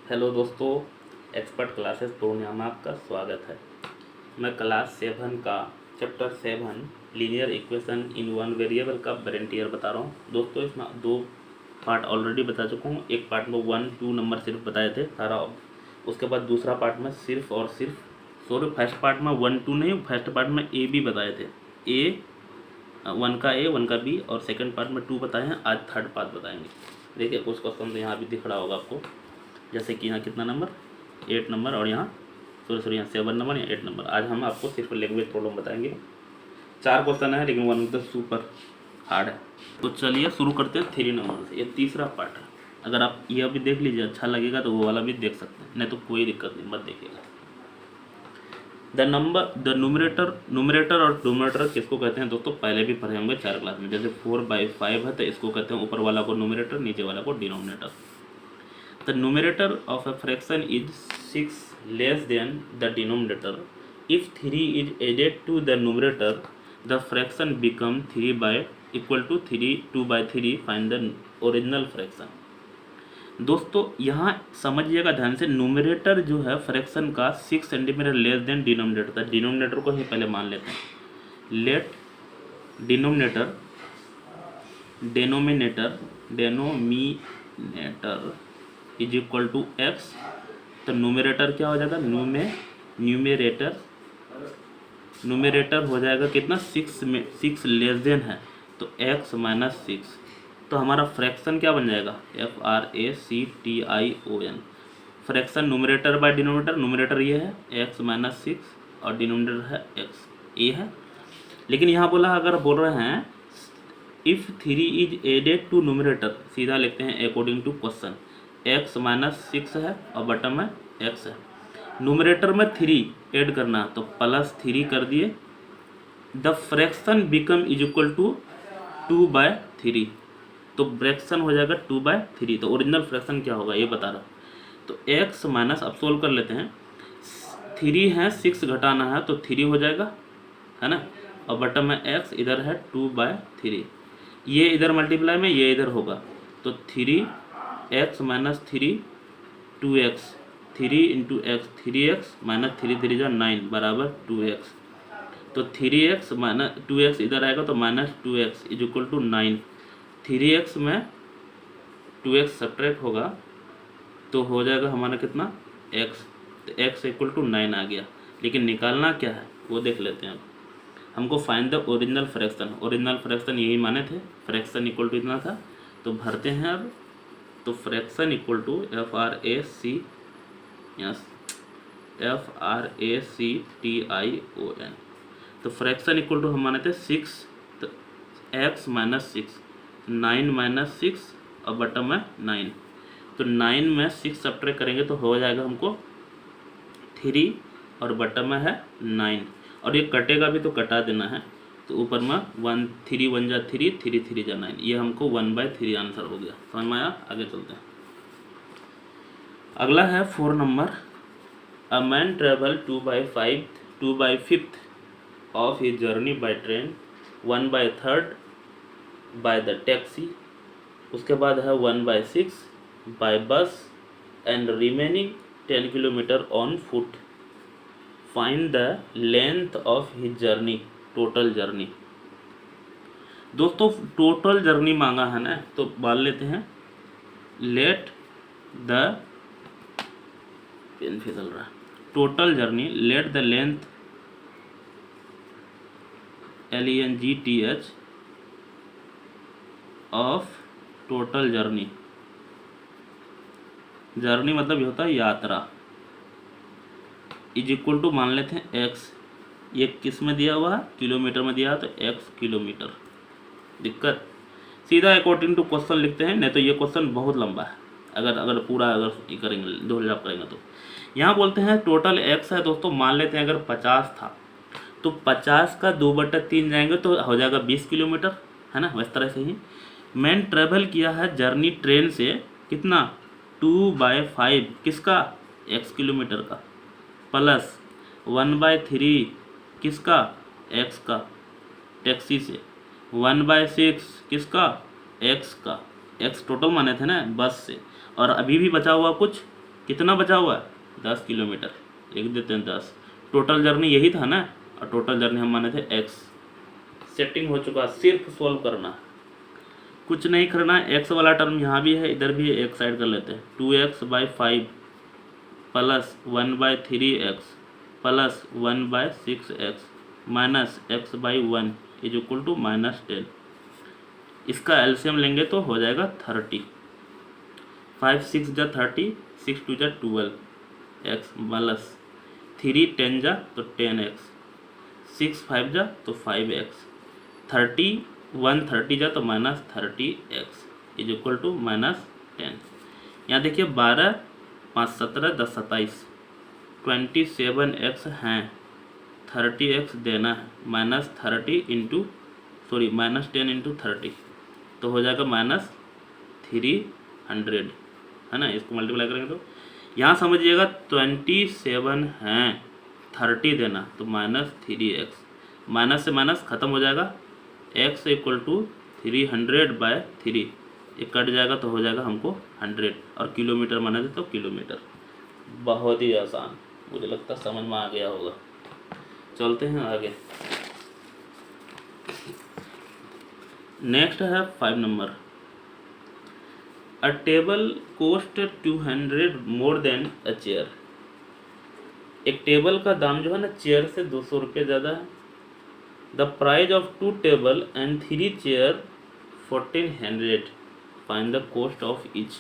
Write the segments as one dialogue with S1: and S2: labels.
S1: Hello दोस्तों, expert classes Purnia में आपका स्वागत है। मैं क्लास 7 का chapter 7 linear equation in one variable का वेरिएंट बता रहा हूँ। दोस्तों इसमें दो पार्ट ऑलरेडी बता चुका हूँ। एक पार्ट में 1-2 नंबर सिर्फ बताए थे सारा, उसके बाद दूसरा पार्ट में सिर्फ और सिर्फ फर्स्ट पार्ट में 1-2 नहीं, फर्स्ट पार्ट में ए बी बताए थे। ए 1 का ए 1 का बी और सेकंड पार्ट में 2 बताए हैं। आज थर्ड पार्ट बताएंगे। देखिए कुछ क्वेश्चन तो यहाँ भी दिख रहा होगा आपको, जैसे कि यहाँ कितना नंबर 8 नंबर और यहाँ यहाँ 7 नंबर या 8 नंबर। आज हम आपको सिर्फ लैंग्वेज प्रॉब्लम बताएंगे। 4 क्वेश्चन है लेकिन 1 ऑफ द सुपर हार्ड है। तो चलिए शुरू करते हैं 3 नंबर से। ये तीसरा पार्ट है। अगर आप ये अभी देख लीजिए, अच्छा लगेगा तो वो वाला भी देख सकते हैं, नहीं तो कोई दिक्कत नहीं, मत देखिएगा। द न्यूमरेटर और डिनोमिनेटर किसको कहते हैं दोस्तों, पहले भी पढ़े होंगे 4 क्लास में। जैसे 4/5 है तो इसको कहते हैं ऊपर वाला को न्यूमरेटर, नीचे वाला को denominator. The numerator of a fraction is 6 less than the denominator. If 3 is added to the numerator, the fraction become 2/3. Find the original fraction. दोस्तों यहाँ समझिएगा ध्यान से, न्यूमरेटर जो है फ्रैक्शन का 6 सेंटीमीटर लेस देन डिनोमिनेटर था। डिनोमिनेटर को ही पहले मान लेते हैं। Let denominator is equal to x. तो न्यूमरेटर क्या हो जाएगा, न्यूमरेटर हो जाएगा कितना, 6 लेस देन है तो x माइनस 6। तो हमारा फ्रैक्शन क्या बन जाएगा, FRACTION। Fraction numerator by denominator, numerator ये है x माइनस 6 और डिनोमिनेटर है x, ये है। लेकिन यहाँ बोला, अगर बोल रहे हैं if 3 is added to numerator, सीधा लिखते हैं according to question. x minus 6 है और बटन में x है। न्यूमरेटर में 3 ऐड करना तो +3 कर दिए। The fraction become is equal to 2/3। तो फ्रैक्शन हो जाएगा 2/3। तो ओरिजिनल फ्रैक्शन क्या होगा ये बता रहा। तो x माइनस, अब सोल्व कर लेते हैं। 3 है, 6 घटाना है तो 3 हो जाएगा, है ना। और बटन में x, इधर है 2/3। ये इधर मल्टीप्लाई में, ये इधर होगा तो 3x minus 3 2x, 3 into x 3x minus 3 जो 9 बराबर 2x। तो 3x माइनस 2x इधर आएगा तो minus 2x is equal to 9। 3x में 2x सब्ट्रैक्ट होगा तो हो जाएगा हमारा कितना, x। तो x इक्वल टू 9 आ गया। लेकिन निकालना क्या है वो देख लेते हैं। अब हमको find the original fraction. Original fraction यही माने थे, फ्रैक्शन इक्वल टू इतना था। तो भरते हैं अब। तो फ्रैक्शन इक्वल टू FRACTION। तो फ्रैक्शन इक्वल टू हम माने थे 6, तो x माइनस 6, 9 माइनस 6 और बटन में 9। तो 9 में 6 सब्ट्रैक्ट करेंगे तो हो जाएगा हमको 3 और बटन में है 9। और ये कटेगा भी तो कटा देना है। तो ऊपर में 1 3 1 जा 3 3 3 जा 9। ये हमको 1/3 आंसर हो गया। समझ में आया। आगे चलते हैं। अगला है 4 number. A man travel 2/5 of his journey by train, 1/3 by the taxi. उसके बाद है 1/6 बाय बस and remaining 10 kilometre on foot. Find the length of his journey, total journey. दोस्तों टोटल जर्नी मांगा है ना, तो मान लेते हैं लेट द पेन फिसल रहा, total journey, let the length LENGTH of total journey. Journey मतलब ये होता है यात्रा। इज इक्वल टू मान लेते हैं x। ये किस में दिया हुआ है, किलोमीटर में दिया है तो x किलोमीटर। दिक्कत, सीधा अकॉर्डिंग टू क्वेश्चन लिखते हैं, नहीं तो ये क्वेश्चन बहुत लंबा है। अगर पूरा ये करेंगे, 2000 करेंगे तो यहाँ बोलते हैं टोटल x है। दोस्तों मान लेते हैं अगर 50 था तो 50 का 2/3 जाएंगे तो हो जाएगा 20 किलोमीटर, है ना। इस तरह से ही मैंने ट्रेवल किया है जर्नी ट्रेन से कितना, 2/5 किसका, x किलोमीटर का, प्लस 1/3 किसका, x का, टैक्सी से, 1/6 किसका, x का, x टोटल माने थे ना बस से। और अभी भी बचा हुआ कुछ कितना बचा हुआ है 10 किलोमीटर, लिख देते हैं 10। टोटल जर्नी यही था ना, और टोटल जर्नी हम माने थे x। सेटिंग हो चुका, सिर्फ सोल्व करना, कुछ नहीं करना। x वाला टर्म यहाँ भी है, इधर भी है, एक साइड कर लेते हैं। 2x/5 plus 1/3x plus 1/6x minus x/1 is equal to -10। इसका एलसीएम लेंगे तो हो जाएगा 30। 5 6 जा 30, 6 2 जा 12x प्लस 3 10 जा तो 10x, 6 5 जा तो 5x, 30 1 30 जा तो -30x इज इक्वल टू -10। यहाँ देखिए 12 5 17 10 27, 27x हैं, 30x देना है, -30 इंटू सॉरी -10 इंटू 30 तो हो जाएगा -300, है ना। इसको मल्टीप्लाई करेंगे तो यहाँ समझिएगा 27 हैं, 30 देना तो -3x, माइनस से माइनस ख़त्म हो जाएगा, x इक्वल टू 300/3, ये कट जाएगा तो हो जाएगा हमको 100, और किलोमीटर माना थे तो किलोमीटर। बहुत ही आसान, मुझे लगता समझ में आ गया होगा। चलते हैं आगे। नेक्स्ट है 5 number. A table cost 200 more than a chair. एक टेबल का दाम जो है ना चेयर से 200 रुपये ज़्यादा है। The price of 2 table and 3 chair 1400, find the cost of each.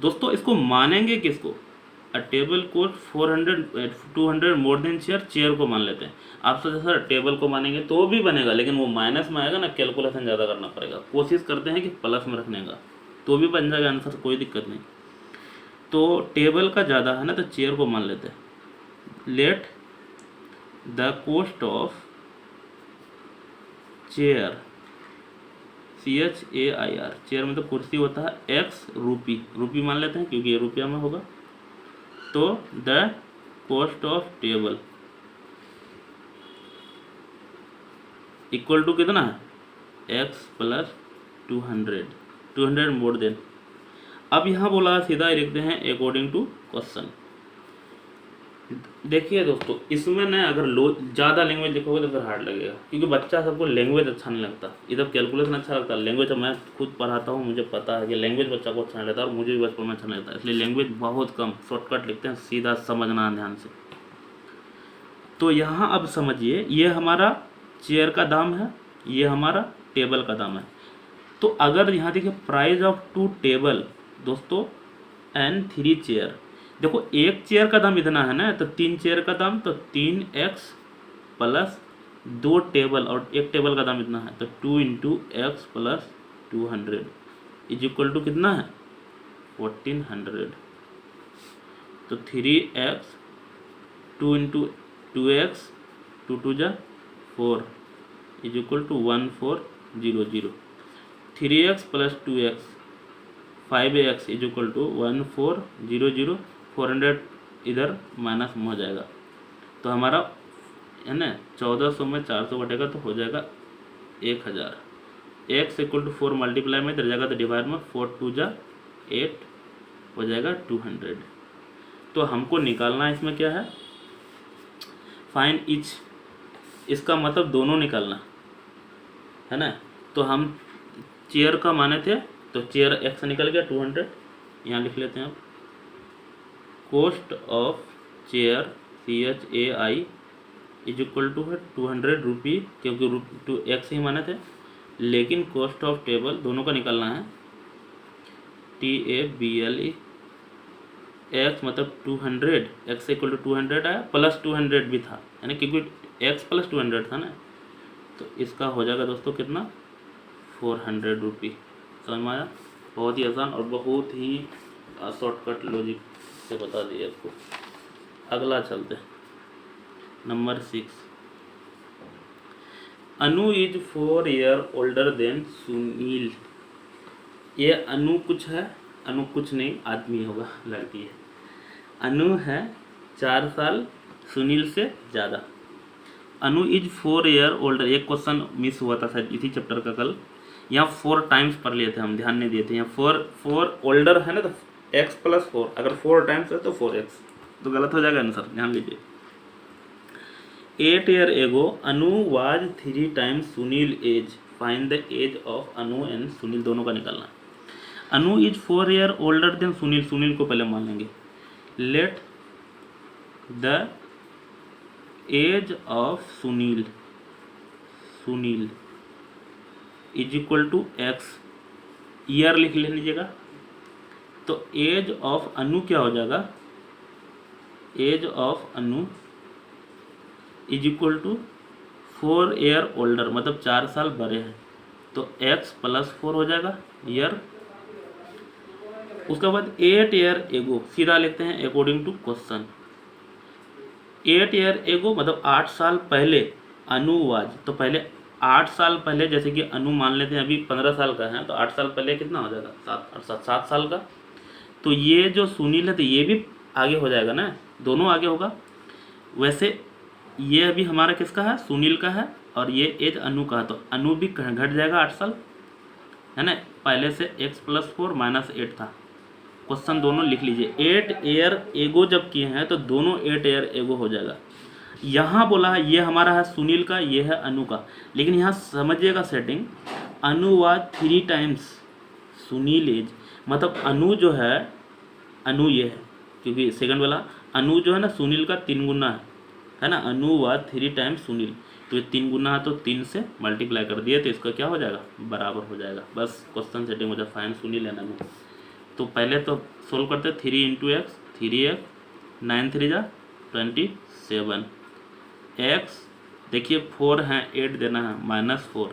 S1: दोस्तों इसको मानेंगे किसको? A table cost 200 more than chair, chair को मान लेते हैं। आप सोचे सर टेबल को मानेंगे तो भी बनेगा, लेकिन वो माइनस में आएगा ना, कैलकुलेशन ज़्यादा करना पड़ेगा। कोशिश करते हैं कि प्लस में रखने का, तो भी बन जाएगा आंसर, कोई दिक्कत नहीं। तो टेबल का ज़्यादा है ना, तो चेयर को मान लेते हैं। Let the cost of chair, CHAIR, chair मतलब कुर्सी होता है, x रूपी, रूपी मान लेते हैं क्योंकि ये रुपया में होगा। तो the cost of table equal to कितना है, x प्लस 200 मोर देन। अब यहाँ बोला सीधा लिखते हैं अकॉर्डिंग टू क्वेश्चन। देखिए दोस्तों इसमें ना अगर ज़्यादा लैंग्वेज लिखोगे तो फिर हार्ड लगेगा, क्योंकि बच्चा सबको लैंग्वेज अच्छा नहीं लगता। इधर कैलकुलेशन अच्छा लगता है, लैंग्वेज तो मैं खुद पढ़ाता हूँ, मुझे पता है कि लैंग्वेज बच्चा को अच्छा नहीं लगता, और मुझे भी बचपन में अच्छा नहीं लगता, इसलिए लैंग्वेज बहुत कम, शॉर्टकट लिखते हैं, सीधा समझना ध्यान से। तो यहाँ अब समझिए, ये हमारा चेयर का दाम है, ये हमारा टेबल का दाम है। तो अगर यहाँ देखिए प्राइस ऑफ 2 टेबल दोस्तों एंड 3 चेयर, देखो एक चेयर का दाम इतना है ना, तो 3 चेयर का दाम तो 3x प्लस 2 टेबल, और एक टेबल का दाम इतना है तो 2 into x plus 200 is equal to कितना है 1400। तो 3x 2 इंटू 2x 2 2 जा 4 is equal to 1400। 3x plus 2x 5x is equal to 1400, 400 इधर माइनस में हो जाएगा, तो हमारा है ना 1400 में 400 कटेगा तो हो जाएगा 1000। x इक्वल टू 4 मल्टीप्लाई में इधर जाएगा तो डिवाइड में 4 2 जा 8 हो जाएगा 200। तो हमको निकालना है इसमें क्या है, फाइंड ईच, इसका मतलब दोनों निकालना है ना। तो हम चेयर का माने थे तो चेयर x निकल गया 200, यहाँ लिख लेते हैं आप। Cost of chair CHAI is equal to है 200 रुपी, क्योंकि x ही माने थे, लेकिन कॉस्ट ऑफ टेबल दोनों का निकालना है, TABLE, x मतलब 200, x इक्वल टू 200 आया, प्लस 200 भी था, यानी क्योंकि x प्लस 200 था ना, तो इसका हो जाएगा दोस्तों कितना 400 रुपी। समझ में आया? बहुत ही आसान और बहुत ही शॉर्टकट लॉजिक से बता दिए आपको। अगला चलते हैं, number 6। Anu is 4 year older than Sunil. ये अनु कुछ है, अनु कुछ नहीं, आदमी होगा, लड़की है। अनु है 4 साल सुनील से ज़्यादा। अनु इज 4 ईयर ओल्डर, एक क्वेश्चन मिस हुआ था शायद इसी चैप्टर का कल, यहाँ 4 टाइम्स पढ़ लिए थे हम, ध्यान नहीं दिए थे। यहाँ 4 ओल्डर है ना, तो एक्स प्लस 4, अगर 4 टाइम्स है तो 4x, तो गलत हो जाएगा आंसर। ध्यान लीजिए। 8 year ago Anu was 3 times Sunil age, find the age of Anu and Sunil, दोनों का निकालना। Anu is 4 year older than Sunil, Sunil को पहले मान लेंगे। Let the age of Sunil, Sunil is equal to X, year लिख लीजिएगा। तो एज ऑफ अनु क्या हो जाएगा, age of Anu is equal to 4 year older, मतलब 4 साल बड़े हैं, तो x प्लस 4 हो जाएगा ईयर। उसके बाद 8 ईयर एगो, सीधा लिखते हैं अकॉर्डिंग टू क्वेश्चन। 8 ईयर एगो मतलब 8 साल पहले अनु वाज, तो पहले 8 साल पहले, जैसे कि अनु मान लेते हैं अभी 15 साल का है, तो 8 साल पहले कितना हो जाएगा, 7 साल का। तो ये जो सुनील है तो ये भी आगे हो जाएगा ना, दोनों आगे होगा। वैसे ये अभी हमारा किसका है, सुनील का है, और ये एज अनु का है, तो अनु भी घट जाएगा 8 साल, है ना। पहले से x प्लस 4 माइनस 8 था। क्वेश्चन दोनों लिख लीजिए। 8 ईयर एगो जब किए हैं तो दोनों 8 ईयर एगो हो जाएगा। यहाँ बोला है ये हमारा है सुनील का, ये है अनु का, लेकिन यहाँ समझिएगा setting, Anu was 3 times Sunil age, मतलब अनु जो है, अनु ये है, क्योंकि सेकंड वाला अनु जो है ना सुनील का 3 गुना है ना। अनु वाज 3 टाइम्स सुनील, तो ये 3 गुना है, तो 3 से मल्टीप्लाई कर दिए, तो इसका क्या हो जाएगा, बराबर हो जाएगा। बस क्वेश्चन सेटिंग हो जाए, फाइन सुनील एंड अनु। तो पहले तो सोल्व करते हैं, 3 इंटू एक्स, 3x, 9 3 जा 27, एक्स देखिए 4 है, 8 देना है, -4,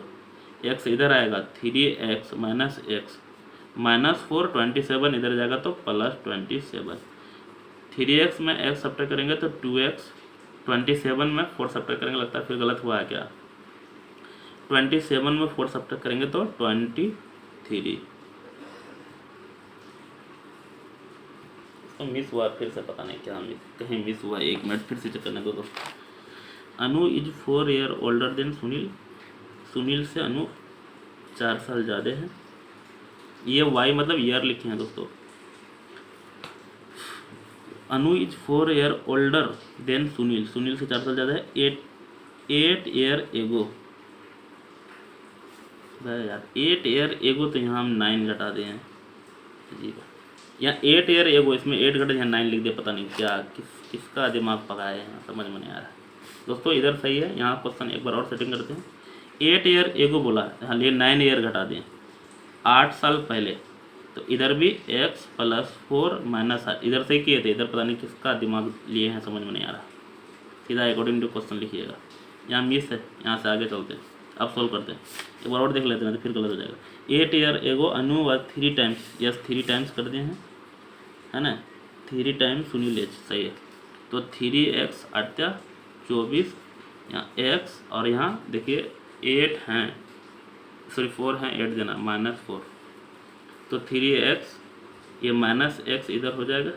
S1: एक्स इधर आएगा 3x माइनस एक्स, -4, 27 इधर जाएगा तो +27, 3x में x सब्ट्रैक्ट करेंगे तो 2x, 27 में 4 सब्ट्रैक्ट करेंगे, लगता है फिर गलत हुआ है क्या, 27 में 4 सब्ट्रैक्ट करेंगे तो 23, तो मिस हुआ फिर से, पता नहीं क्या मिस, कहीं मिस हुआ, 1 मिनट फिर से चेक करने दो। Anu is 4 year older than Sunil, Sunil से अनु 4 साल ज़्यादा है। ये y मतलब ईयर लिखे हैं दोस्तों। Anu is 4 year older than Sunil, Sunil से 4 साल ज़्यादा है। 8 ईयर एगो, यार 8 ईयर एगो, तो यहाँ हम 9 घटा दिए हैं जी, यहाँ 8 ईयर एगो, इसमें 8 घटे यहाँ 9 लिख दिया, पता नहीं क्या किसका दिमाग पकाया है, यहाँ समझ में नहीं आ रहा है दोस्तों। इधर सही है, यहाँ क्वेश्चन एक बार और सेटिंग करते हैं। 8 ईयर एगो बोला है, हाँ ये 9 ईयर घटा दें, 8 साल पहले, तो इधर भी x प्लस 4 माइनस 8, इधर से ही किए थे, इधर पता नहीं किसका दिमाग लिए हैं, समझ में नहीं आ रहा। सीधा अकॉर्डिंग टू क्वेश्चन लिखिएगा, यहाँ मिस है, यहाँ से आगे चलते हैं, अब सोल्व करते हैं, एक बार और देख लेते हैं तो फिर गलत हो जाएगा। 8 year ago Anu was 3 times, yes 3 times कर दिए हैं, है ना, 3 टाइम्स सुनील एज, सही है। तो 3x 8 24, यहाँ x, और यहाँ देखिए 8 हैं, सॉरी 4 हैं, 8 देना, -4, तो 3x, ये -x इधर हो जाएगा,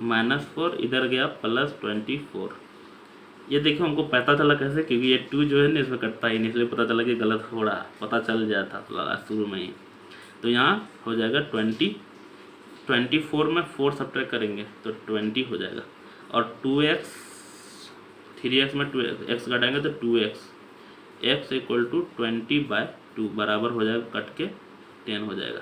S1: -4 इधर गया +24। ये देखिए हमको पता चला कैसे, क्योंकि ये 2 जो है ना इसमें कटता ही नहीं, इसलिए पता चला कि गलत हो रहा, पता चल जाता शुरू में ही। तो यहाँ हो जाएगा 20, 24 में 4 सब्ट्रैक्ट करेंगे तो 20 हो जाएगा, और 2x, 3x में 2x घटाएंगे तो 2x, x इक्वल टू 20/2 बराबर हो जाएगा, कट के 10 हो जाएगा।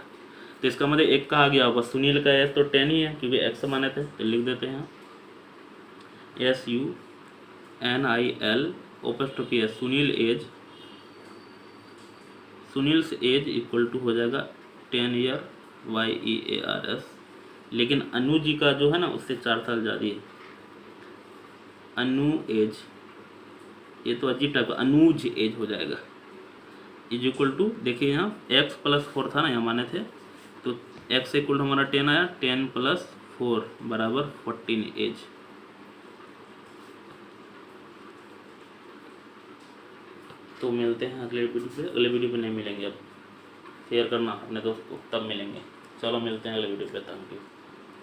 S1: तो इसका मतलब एक कहा गया होगा, सुनील का एज तो 10 ही है क्योंकि x से माने थे, तो लिख देते हैं SUNIL ओपेस्ट्रोफी है, Sunil age, Sunil age equal to हो जाएगा 10 ईयर YEARS, लेकिन अनु जी का जो है ना उससे 4 साल ज़्यादा है। अनु एज, ये तो अजीब टाइप का, अनुज एज हो जाएगा, इज इक्वल टू, देखिए यहाँ x प्लस 4 था ना, यहाँ माने थे, तो x इक्वल टू हमारा 10 आया, 10 + 4 बराबर 14 एज। तो मिलते हैं अगले वीडियो पे, अगले वीडियो पे नहीं मिलेंगे, अब शेयर करना अपने दोस्त को, तब मिलेंगे। चलो मिलते हैं अगले वीडियो पे, थैंक यू।